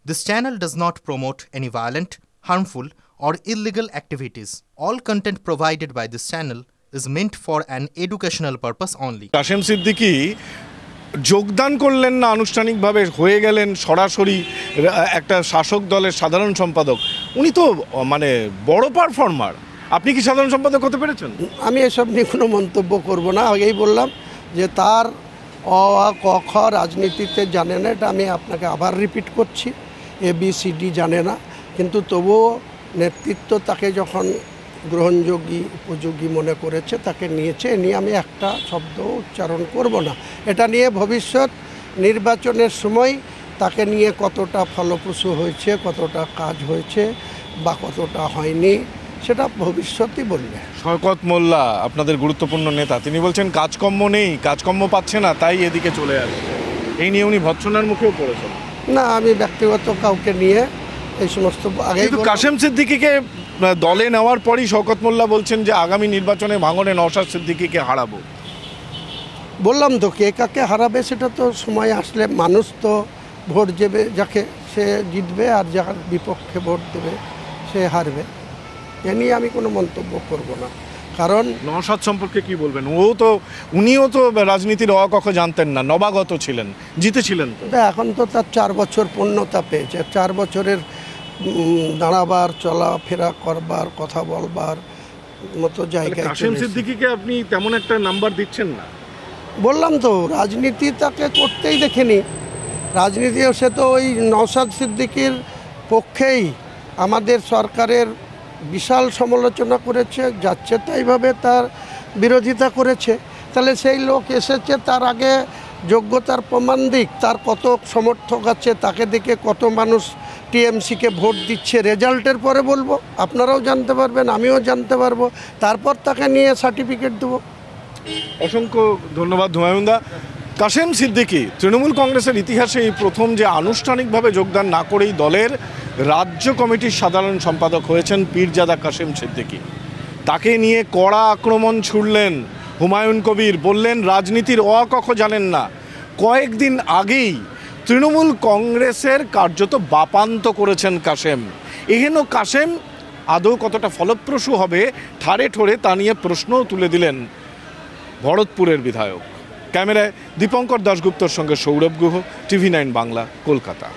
This channel does not promote any violent, harmful, or illegal activities. All content provided by this channel is meant for an educational purpose only. Kashem Siddiqui যোগদান করলেন না আনুষ্ঠানিকভাবে, হয়ে গেলেন সরাসরি একটা শাসক দলের সাধারণ সম্পাদক। উনি তো মানে বড় পারফর্মার। আপনি কি সাধারণ সম্পাদক হতে পেরেছেন? আমি এসব নিয়ে কোনো মন্তব্য করব না। আগেই বললাম যে তার অ আ ক খ রাজনীতিতে জানে না, এটা আমি আপনাকে আবার রিপিট করছি। ABCD জানে না, কিন্তু তবুও নেতৃত্ব তাকে যখন গ্রহণযোগ্য উপযোগী মনে করেছে তাকে নিয়েছে। এ নিয়ে আমি একটা শব্দ উচ্চারণ করব না। এটা নিয়ে ভবিষ্যৎ নির্বাচনের সময় তাকে নিয়ে কতটা ফলপ্রসূ হয়েছে, কতটা কাজ হয়েছে বা কতটা হয়নি, সেটা ভবিষ্যতই বলবে। শওকত মোল্লা আপনাদের গুরুত্বপূর্ণ নেতা, তিনি বলছেন কাজকর্ম নেই, কাজকর্ম পাচ্ছে না, তাই এদিকে চলে আসছে। এই নিয়ে উনি ভৎসনার মুখেও পড়েছেন। না, আমি ব্যক্তিগত কাউকে নিয়ে এই সমস্ত আগে। কিন্তু কাশেম সিদ্দিকীকে দলে নেওয়ার পরই শওকত মোল্লা বলছেন যে আগামী নির্বাচনে ভাঙনে নওশাদ সিদ্দিকীকে হারাবো। বললাম তো, কে কাকে হারাবে সেটা তো সময় আসলে, মানুষ তো ভোট দেবে যাকে, সে জিতবে, আর যার বিপক্ষে ভোট দেবে সে হারবে। এ নিয়ে আমি কোনো মন্তব্য করব না। কারণ নওশাদ সম্পর্কে কি বলবেন? উনিও তো রাজনীতির অ ক খ জানতেন না, নবাগত ছিলেন, জিতেছিলেন তো। এখন তো তার 4 বছর পূর্ণতা পেয়েছে। 4 বছরের দাঁড়াবার, চলাফেরা করবার, কথা বলবার মতো জায়গায়। কাশেম সিদ্দিকীকে আপনি তেমন একটা নাম্বার দিচ্ছেন না? বললাম তো, রাজনীতি তাকে করতেই দেখেনি। রাজনীতিও সে তো ওই নওশাদ সিদ্দিকীর পক্ষেই আমাদের সরকারের বিশাল সমালোচনা করেছে, যাচ্ছে তাইভাবে তার বিরোধিতা করেছে। তাহলে সেই লোক এসেছে, তার আগে যোগ্যতার প্রমাণ দিক, তার কত সমর্থক আছে, তাকে দেখে কত মানুষ TMCকে ভোট দিচ্ছে, রেজাল্টের পরে বলবো, আপনারাও জানতে পারবেন, আমিও জানতে পারবো, তারপর তাকে নিয়ে সার্টিফিকেট দেবো। অসংখ্য ধন্যবাদ হুমায়ুন দা। কাশেম সিদ্দিকী তৃণমূল কংগ্রেসের ইতিহাসে এই প্রথম যে আনুষ্ঠানিকভাবে যোগদান না করেই দলের রাজ্য কমিটির সাধারণ সম্পাদক হয়েছেন পীরজাদা কাশেম সিদ্দিকী। তাকে নিয়ে কড়া আক্রমণ ছুড়লেন হুমায়ুন কবির, বললেন রাজনীতির অ ক খ জানেন না। কয়েকদিন আগেই তৃণমূল কংগ্রেসের কার্যত বাপান্ত করেছেন কাশেম। এহেন কাশেম আদৌ কতটা ফলপ্রসূ হবে ঠাড়ে ঠোড়ে তা নিয়ে প্রশ্নও তুলে দিলেন ভরতপুরের বিধায়ক। ক্যামেরায় দীপঙ্কর দাশগুপ্তর সঙ্গে সৌরভ গুহ, TV9 বাংলা, কলকাতা।